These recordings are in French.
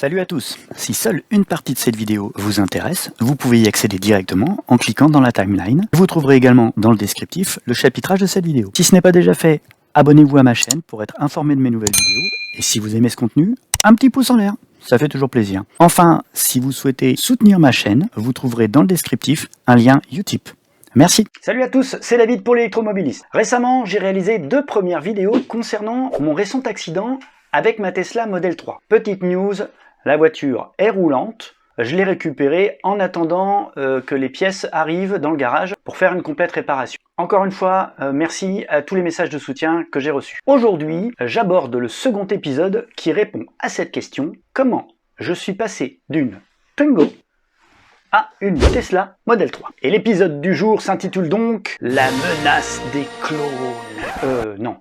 Salut à tous. Si seule une partie de cette vidéo vous intéresse, vous pouvez y accéder directement en cliquant dans la timeline. Vous trouverez également dans le descriptif le chapitrage de cette vidéo. Si ce n'est pas déjà fait, abonnez-vous à ma chaîne pour être informé de mes nouvelles vidéos. Et si vous aimez ce contenu, un petit pouce en l'air, ça fait toujours plaisir. Enfin, si vous souhaitez soutenir ma chaîne, vous trouverez dans le descriptif un lien Utip. Merci. Salut à tous, c'est David pour l'électromobiliste. Récemment, j'ai réalisé 2 premières vidéos concernant mon récent accident avec ma Tesla Model 3. Petite news, la voiture est roulante. Je l'ai récupérée en attendant que les pièces arrivent dans le garage pour faire une complète réparation. Encore une fois, merci à tous les messages de soutien que j'ai reçus. Aujourd'hui, j'aborde le second épisode qui répond à cette question: comment je suis passé d'une Twingo à une Tesla Model 3. Et l'épisode du jour s'intitule donc La menace des clones. Non.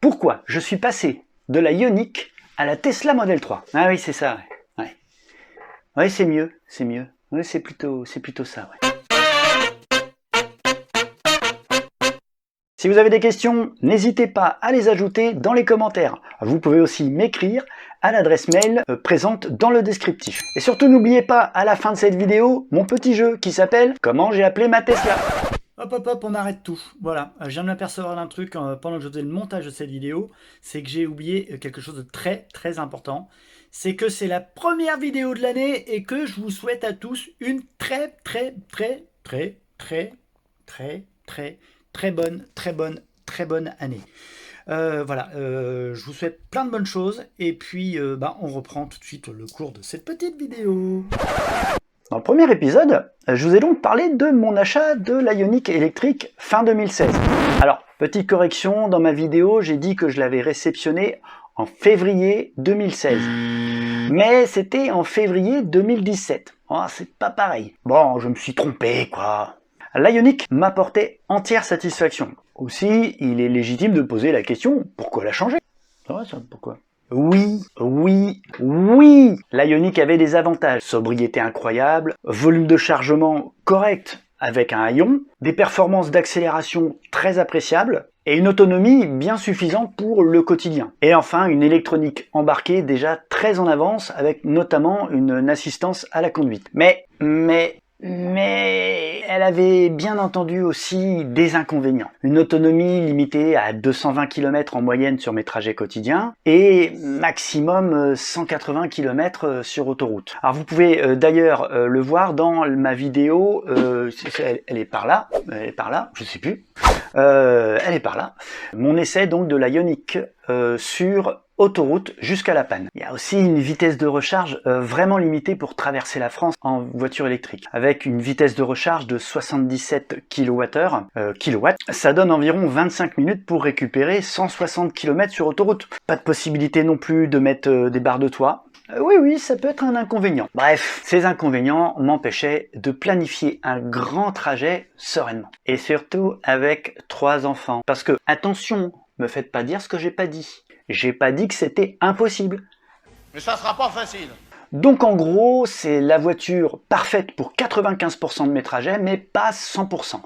Pourquoi je suis passé de la Ioniq à la Tesla Model 3? Ah oui, c'est ça, ouais. Ouais, c'est mieux. Ouais, c'est plutôt ça, ouais. Si vous avez des questions, n'hésitez pas à les ajouter dans les commentaires. Vous pouvez aussi m'écrire à l'adresse mail présente dans le descriptif. Et surtout, n'oubliez pas, à la fin de cette vidéo, mon petit jeu qui s'appelle « Comment j'ai appelé ma Tesla ». Hop, on arrête tout. Voilà, je viens de m'apercevoir d'un truc pendant que je faisais le montage de cette vidéo, c'est que j'ai oublié quelque chose de très important. C'est que c'est la première vidéo de l'année et que je vous souhaite à tous une très bonne année. Voilà, je vous souhaite plein de bonnes choses et puis on reprend tout de suite le cours de cette petite vidéo. Dans le premier épisode, je vous ai donc parlé de mon achat de la Ioniq électrique fin 2016. Alors, petite correction, dans ma vidéo, j'ai dit que je l'avais réceptionnée en février 2016. Mais c'était en février 2017. Oh, c'est pas pareil. Bon, je me suis trompé, quoi. La Ioniq m'apportait entière satisfaction. Aussi, il est légitime de poser la question, pourquoi la changer? C'est vrai ça, pourquoi? Oui, la Ioniq avait des avantages. Sobriété incroyable, volume de chargement correct avec un ion, des performances d'accélération très appréciables et une autonomie bien suffisante pour le quotidien. Et enfin, une électronique embarquée déjà très en avance avec notamment une assistance à la conduite. Mais elle avait bien entendu aussi des inconvénients. Une autonomie limitée à 220 km en moyenne sur mes trajets quotidiens et maximum 180 km sur autoroute. Alors vous pouvez d'ailleurs le voir dans ma vidéo, elle est par là, je sais plus. Elle est par là. Mon essai donc de la Ioniq sur autoroute jusqu'à la panne. Il y a aussi une vitesse de recharge vraiment limitée pour traverser la France en voiture électrique. Avec une vitesse de recharge de 77 kWh, ça donne environ 25 minutes pour récupérer 160 km sur autoroute. Pas de possibilité non plus de mettre des barres de toit. Oui, ça peut être un inconvénient. Bref, ces inconvénients m'empêchaient de planifier un grand trajet sereinement. Et surtout avec 3 enfants. Parce que, attention, me faites pas dire ce que j'ai pas dit. J'ai pas dit que c'était impossible. Mais ça sera pas facile. Donc en gros, c'est la voiture parfaite pour 95% de mes trajets, mais pas 100%.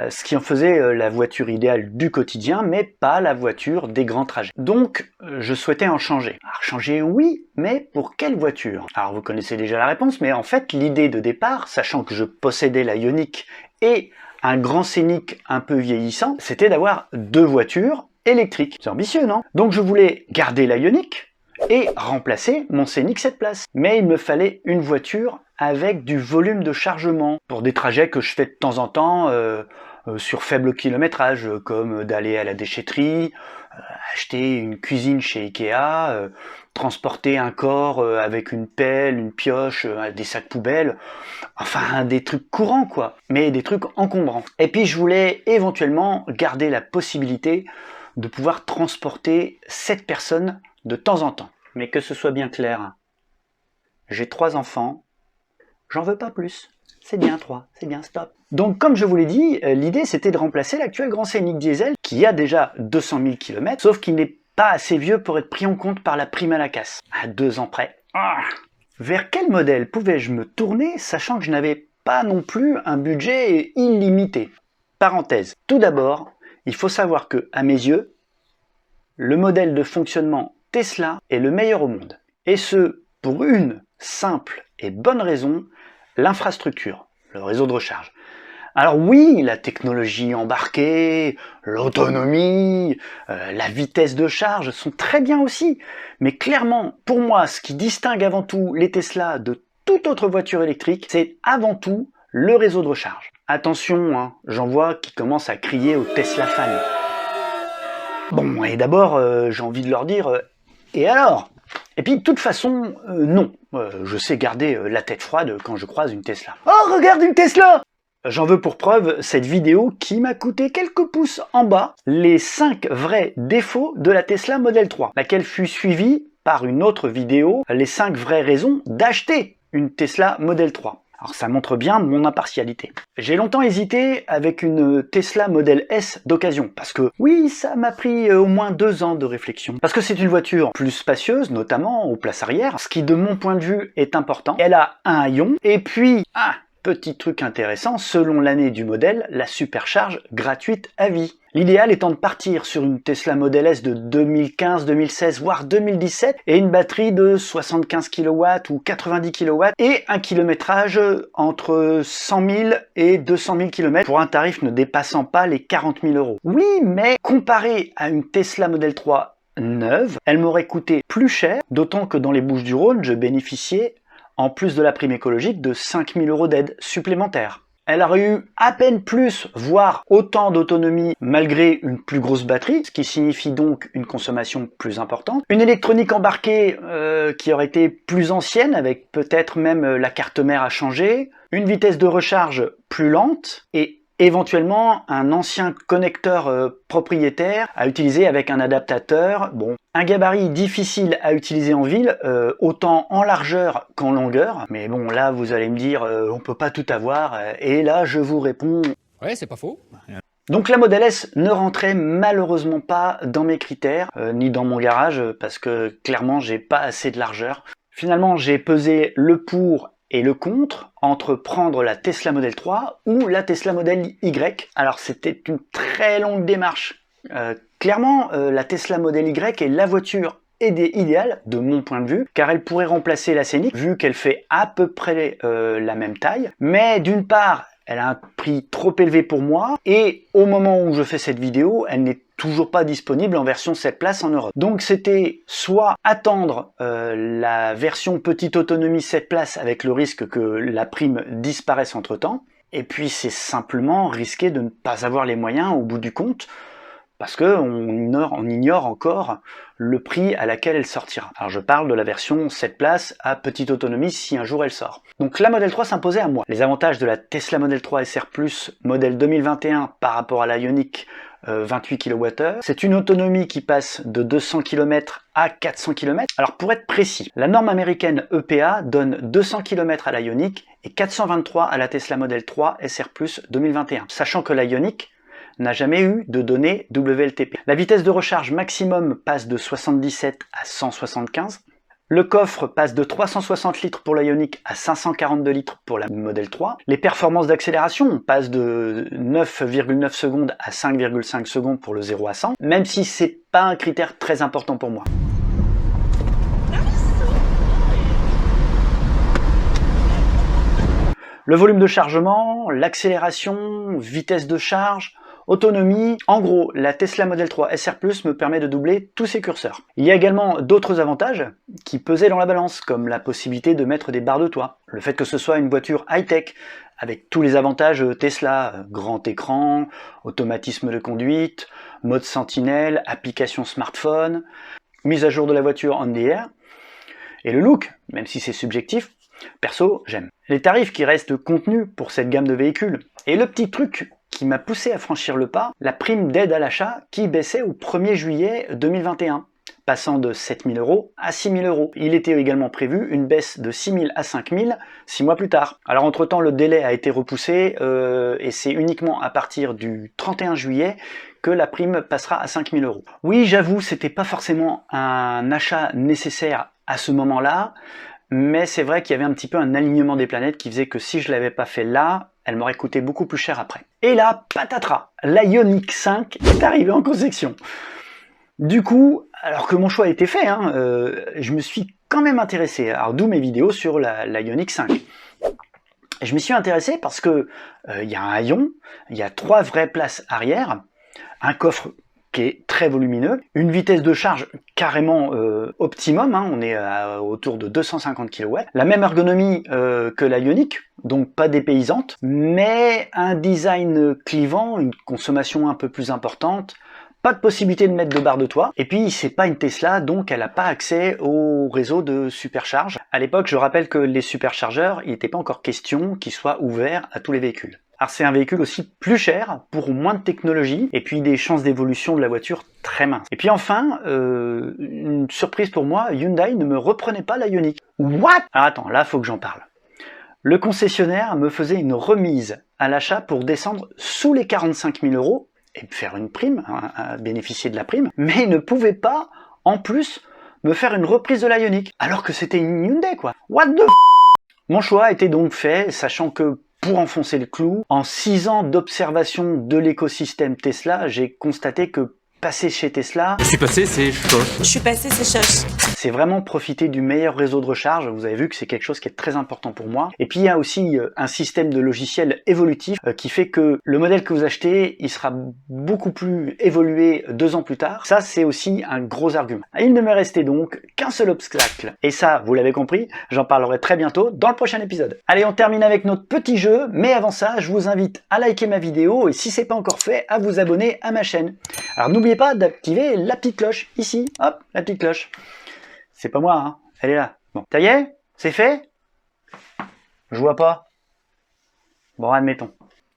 Ce qui en faisait la voiture idéale du quotidien, mais pas la voiture des grands trajets. Donc, je souhaitais en changer. Alors, changer, oui, mais pour quelle voiture? Alors, vous connaissez déjà la réponse, mais en fait, l'idée de départ, sachant que je possédais la Ioniq et un grand Scénic un peu vieillissant, c'était d'avoir 2 voitures électriques. C'est ambitieux, non? Donc, je voulais garder la Ioniq et remplacer mon Scénic 7 places. Mais il me fallait une voiture avec du volume de chargement pour des trajets que je fais de temps en temps sur faible kilométrage, comme d'aller à la déchetterie, acheter une cuisine chez Ikea, transporter un corps avec une pelle, une pioche, des sacs poubelles, enfin des trucs courants quoi, mais des trucs encombrants. Et puis je voulais éventuellement garder la possibilité de pouvoir transporter 7 personnes de temps en temps. Mais que ce soit bien clair, j'ai 3 enfants, j'en veux pas plus. C'est bien 3, c'est bien stop. Donc comme je vous l'ai dit, l'idée c'était de remplacer l'actuel Grand Scénic diesel qui a déjà 200 000 km, sauf qu'il n'est pas assez vieux pour être pris en compte par la prime à la casse. À 2 ans près. Vers quel modèle pouvais-je me tourner sachant que je n'avais pas non plus un budget illimité? Parenthèse. Tout d'abord, il faut savoir que, à mes yeux, le modèle de fonctionnement Tesla est le meilleur au monde. Et ce, pour une simple et bonne raison, l'infrastructure, le réseau de recharge. Alors oui, la technologie embarquée, l'autonomie, la vitesse de charge sont très bien aussi. Mais clairement, pour moi, ce qui distingue avant tout les Tesla de toute autre voiture électrique, c'est avant tout le réseau de recharge. Attention, hein, j'en vois qui commencent à crier aux Tesla fans. Bon, et d'abord, j'ai envie de leur dire, et alors? Et puis, de toute façon, non. Je sais garder la tête froide quand je croise une Tesla. Oh, regarde une Tesla! J'en veux pour preuve cette vidéo qui m'a coûté quelques pouces en bas, les 5 vrais défauts de la Tesla Model 3, laquelle fut suivie par une autre vidéo, les 5 vraies raisons d'acheter une Tesla Model 3. Alors ça montre bien mon impartialité. J'ai longtemps hésité avec une Tesla Model S d'occasion, parce que oui, ça m'a pris au moins 2 ans de réflexion. Parce que c'est une voiture plus spacieuse, notamment aux places arrière, ce qui de mon point de vue est important. Elle a un haillon, et puis, petit truc intéressant, selon l'année du modèle, la supercharge gratuite à vie. L'idéal étant de partir sur une Tesla Model S de 2015, 2016, voire 2017, et une batterie de 75 kW ou 90 kW, et un kilométrage entre 100 000 et 200 000 km, pour un tarif ne dépassant pas les 40 000 €. Oui, mais comparé à une Tesla Model 3 neuve, elle m'aurait coûté plus cher, d'autant que dans les Bouches-du-Rhône, je bénéficiais en plus de la prime écologique, de 5 000 € d'aide supplémentaire. Elle aurait eu à peine plus, voire autant d'autonomie malgré une plus grosse batterie, ce qui signifie donc une consommation plus importante. Une électronique embarquée qui aurait été plus ancienne, avec peut-être même la carte mère à changer, une vitesse de recharge plus lente, et éventuellement un ancien connecteur propriétaire à utiliser avec un adaptateur. Bon, un gabarit difficile à utiliser en ville, autant en largeur qu'en longueur. Mais bon, là vous allez me dire, on peut pas tout avoir, et là je vous réponds... Ouais, c'est pas faux. Donc la Model S ne rentrait malheureusement pas dans mes critères, ni dans mon garage, parce que clairement j'ai pas assez de largeur. Finalement j'ai pesé le pour et le contre entre prendre la Tesla Model 3 ou la Tesla Model Y. Alors c'était une très longue démarche. Clairement, la Tesla Model Y est la voiture idéale de mon point de vue, car elle pourrait remplacer la Scénic, vu qu'elle fait à peu près la même taille. Mais d'une part, elle a un prix trop élevé pour moi, et au moment où je fais cette vidéo, elle n'est toujours pas disponible en version 7 places en Europe. Donc c'était soit attendre la version petite autonomie 7 places avec le risque que la prime disparaisse entre temps, et puis c'est simplement risquer de ne pas avoir les moyens au bout du compte, parce qu'on ignore encore le prix à laquelle elle sortira. Alors je parle de la version 7 places à petite autonomie si un jour elle sort. Donc la Model 3 s'imposait à moi. Les avantages de la Tesla Model 3 SR+, modèle 2021 par rapport à la Ioniq 28 kWh, c'est une autonomie qui passe de 200 km à 400 km. Alors pour être précis, la norme américaine EPA donne 200 km à la Ioniq et 423 à la Tesla Model 3 SR+ 2021, sachant que la Ioniq n'a jamais eu de données WLTP. La vitesse de recharge maximum passe de 77 à 175. Le coffre passe de 360 litres pour la Ioniq à 542 litres pour la Model 3. Les performances d'accélération passent de 9,9 secondes à 5,5 secondes pour le 0 à 100, même si c'est pas un critère très important pour moi. Le volume de chargement, l'accélération, vitesse de charge, autonomie, en gros, la Tesla Model 3 SR+ me permet de doubler tous ces curseurs. Il y a également d'autres avantages qui pesaient dans la balance, comme la possibilité de mettre des barres de toit, le fait que ce soit une voiture high-tech, avec tous les avantages Tesla, grand écran, automatisme de conduite, mode sentinelle, application smartphone, mise à jour de la voiture on the air, et le look, même si c'est subjectif, perso, j'aime. Les tarifs qui restent contenus pour cette gamme de véhicules, et le petit truc qui m'a poussé à franchir le pas, la prime d'aide à l'achat qui baissait au 1er juillet 2021, passant de 7 000 € à 6 000 €. Il était également prévu une baisse de 6 000 à 5 000 6 mois plus tard. Alors entre-temps, le délai a été repoussé et c'est uniquement à partir du 31 juillet que la prime passera à 5 000 €. Oui, j'avoue, c'était pas forcément un achat nécessaire à ce moment-là, mais c'est vrai qu'il y avait un petit peu un alignement des planètes qui faisait que si je l'avais pas fait là, elle m'aurait coûté beaucoup plus cher après. Et là, patatras, la Ioniq 5 est arrivée en conception. Du coup, alors que mon choix a été fait, je me suis quand même intéressé, alors d'où mes vidéos sur la Ioniq 5. Et je m'y suis intéressé parce que il y a un haillon, il y a 3 vraies places arrière, un coffre qui est très volumineux, une vitesse de charge carrément optimum, hein, on est autour de 250 kW, la même ergonomie que la Ioniq, donc pas dépaysante, mais un design clivant, une consommation un peu plus importante, pas de possibilité de mettre de barre de toit, et puis c'est pas une Tesla, donc elle n'a pas accès au réseau de supercharge. À l'époque, je rappelle que les superchargeurs, il n'était pas encore question qu'ils soient ouverts à tous les véhicules. Alors c'est un véhicule aussi plus cher, pour moins de technologie, et puis des chances d'évolution de la voiture très minces. Et puis enfin, une surprise pour moi, Hyundai ne me reprenait pas la Ioniq. What? Ah, attends, là faut que j'en parle. Le concessionnaire me faisait une remise à l'achat pour descendre sous les 45 000 € et faire une prime, hein, bénéficier de la prime, mais il ne pouvait pas, en plus, me faire une reprise de la Ioniq, alors que c'était une Hyundai, quoi. What the f***? Mon choix était donc fait, sachant que pour enfoncer le clou, en 6 ans d'observation de l'écosystème Tesla, j'ai constaté que passer chez Tesla... Je suis passé, c'est choche. Je suis passé, c'est choche. C'est vraiment profiter du meilleur réseau de recharge. Vous avez vu que c'est quelque chose qui est très important pour moi. Et puis il y a aussi un système de logiciel évolutif qui fait que le modèle que vous achetez, il sera beaucoup plus évolué 2 ans plus tard. Ça, c'est aussi un gros argument. Il ne me restait donc qu'un seul obstacle. Et ça, vous l'avez compris, j'en parlerai très bientôt dans le prochain épisode. Allez, on termine avec notre petit jeu. Mais avant ça, je vous invite à liker ma vidéo et si c'est pas encore fait, à vous abonner à ma chaîne. Alors n'oubliez pas d'activer la petite cloche ici. Hop, la petite cloche. C'est pas moi, hein. Elle est là. Bon, ça y est? C'est fait? Je vois pas. Bon, admettons.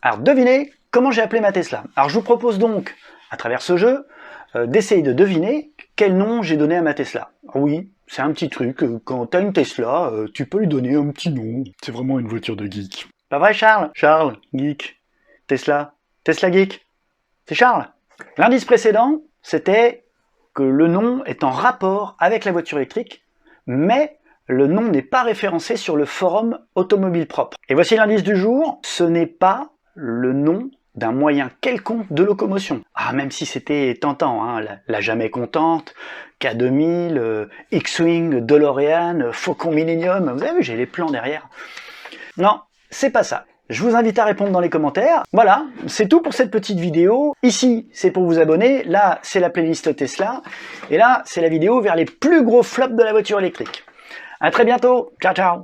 Alors, devinez comment j'ai appelé ma Tesla. Alors, je vous propose donc, à travers ce jeu, d'essayer de deviner quel nom j'ai donné à ma Tesla. Alors, oui, c'est un petit truc. Quand t'as une Tesla, tu peux lui donner un petit nom. C'est vraiment une voiture de geek. Pas vrai, Charles? Charles, geek. Tesla. Tesla geek. C'est Charles. L'indice précédent, c'était que le nom est en rapport avec la voiture électrique, mais le nom n'est pas référencé sur le forum Automobile Propre. Et voici l'indice du jour, ce n'est pas le nom d'un moyen quelconque de locomotion. Ah, même si c'était tentant, hein, la Jamais Contente, K2000, X-Wing, DeLorean, Faucon Millennium, vous avez vu, j'ai les plans derrière. Non, c'est pas ça. Je vous invite à répondre dans les commentaires. Voilà, c'est tout pour cette petite vidéo. Ici, c'est pour vous abonner. Là, c'est la playlist Tesla. Et là, c'est la vidéo vers les plus gros flops de la voiture électrique. À très bientôt. Ciao, ciao.